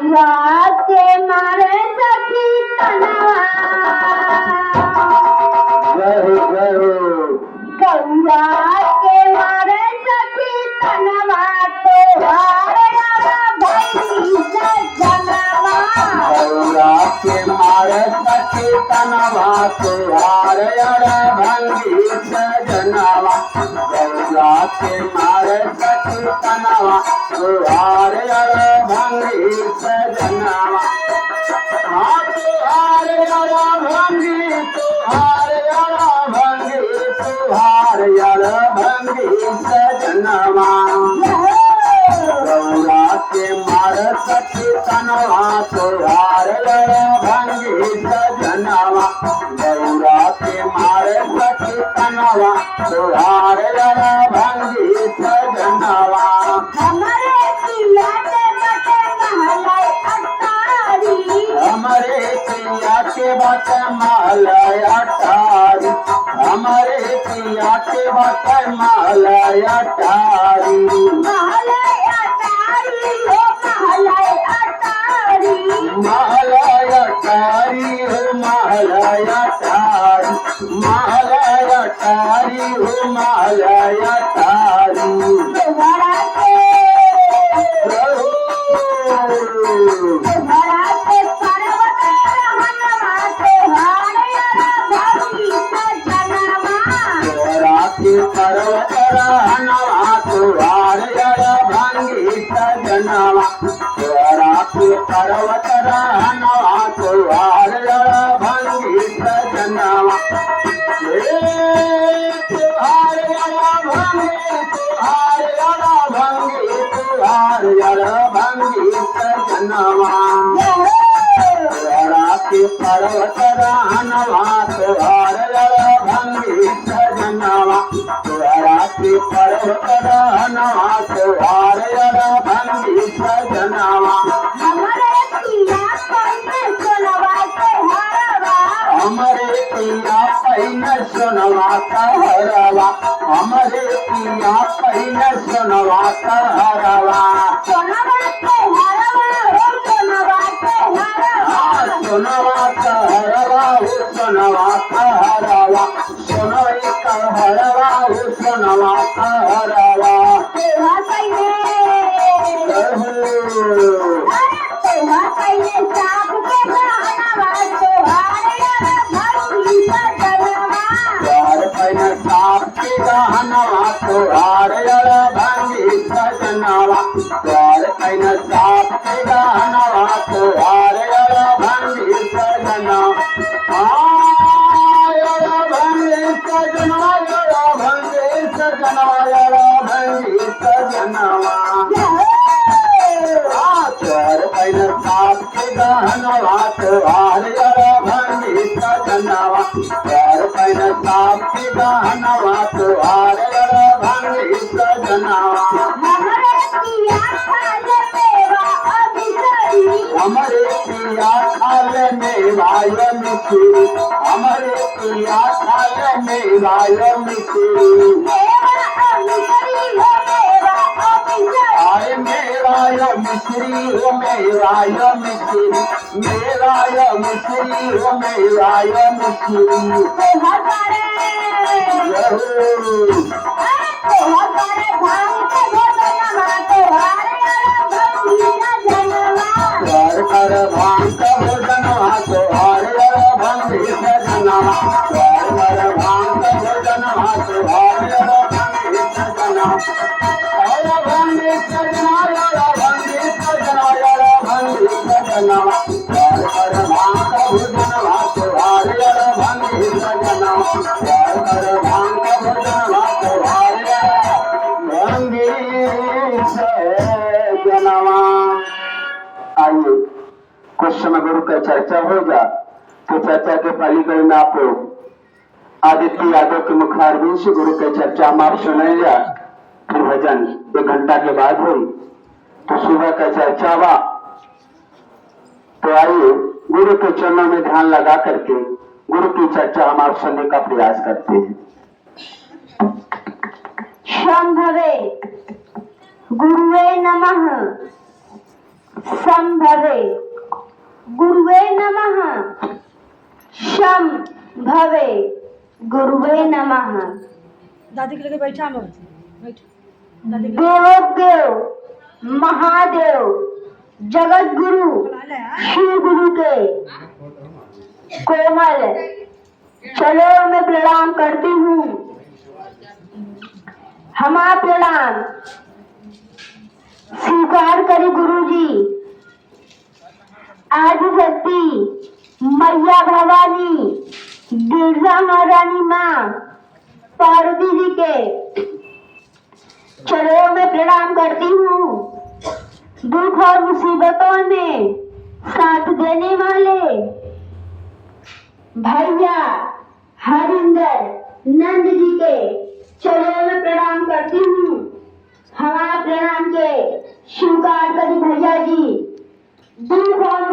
गौरा के मारे सखी तनवा गौरा के मारे सखी तनवा तोहार यारा भंगी सजनवा गौरा के मारे सखी तनवा तोहार यारा भंगी सजनवा तोहार यारा भंगी तोहार यारा भंगी तोहार यारा भंगी सजनवा गौरा के मार सखी तनवा तोहार यारा भंगी सजनवा गौरा के मार सखी तनवा तोहार यारा भंगी सजनवा हमारे पिया के बटे महलाई अटारी हमारे पिया के बटे महलाई अटारी हमारे पिया के बटे महलाई अटारी महलाई अटारी हो महलाई अटारी महलाई अटारी हो महलाई अटारी महलाई अटारी हो महलाई अटारी तुम्हारा के पर्वत हनवा तोहार यारा भंगी सजनवा तोरा के पर्वत हनवा तोहार यारा भंगी सजनवा तोरा के पर्वत हनवा तोहार यारा भंगी सजनवा तोहार यारा भंगी तोहार यारा भंगी तोहार यारा भंगी सजनवा तोरा के पर्वत हनवा तोहार यारा भंगी सजनवा तोरा के पर्वत हनवा तोहार यारा भंगी सजनवा हमारे पिया पहिने सोनवा कहरवा हमारे पिया पहिने सोनवा कहरवा हमारे पिया पहिने सोनवा कहरवा सोनवा कहरवा हो सोनवा कहरवा सोनवा कहरवा हो सोनवा कहरवा सोनई कहरवा हो सोनवा कहरवा तेरा पहिने साप के गहनवा तोहार यारा भंगी सजनवा तोहार पहिने साप के गहनवा तोहार यारा भंगी सजनवा तोहार पहिने साप के गहनवा तोहार यारा भंगी सजनवा यारा भंगी सजनवा यारा भंगी सजनवा यारा भंगी सजनवा तोहार पहिने साप के गहनवा तोहार यारा भंगी सजनवा तोहार पहिने साप के गहनवा तोहार यारा भंगी सजनवा हमारे पिया खाले मेवा अभिसरी हमारे पिया खाले मेवा मिश्री हमारे पिया खाले मेवा मिश्री मेवा अभिसरी हो मेवा अभिसरी आए मेरा यो मिश्री हो मेरा यो मिश्री मेरा यो मिश्री हो मेरा यो मिश्री तोहार बारे भांग के भोजनवा तोहार यारा भंगी सजनवा तोहार कर भांग के भोजनवा तोहार यारा भंगी सजनवा तोहार कर भांग के भोजनवा तोहार यारा भंगी सजनवा यारा भंगी सजनवा यारा भंगी सजनवा यारा भंगी सजनवा तोहार कर भांग के भोजनवा तोहार यारा भंगी सजनवा तोहार कर भांग के भोजनवा तोहार यारा भंगी सजनवा। आइए कुछ समय गुरु का चर्चा होगा तो चर्चा के पहली कड़ी में आपको आदित्य यादव के मुखारबिंद से गुरु की चर्चा हम आप सुनेगा फिर भजन 1 घंटा के बाद हुई तो सुबह का चर्चा हुआ। तो आइए गुरु के चरणों में ध्यान लगा करके गुरु की चर्चा हम आप सुनने का प्रयास करते हैं। शंभवे गुरुवे नमः संभवे गुरुवे नमः। शम भवे गुरुवे नमः। दादी के लगे बैठा लो, बैठ। देवोदेव महादेव जगत गुरु शिव गुरु के कोमल चलो मैं प्रणाम करती हूँ। हमारा प्रणाम स्वीकार करी गुरु जी। आदि शक्ति मैया भवानी गिरजा महारानी माँ पार्वती जी के चरणों में प्रणाम करती हूँ। दुख और मुसीबतों में साथ देने वाले भैया हरिंदर नंद जी के चरणों में प्रणाम करती हूँ। हमारा प्रणाम के स्वीकार करी भैया जी। दुख और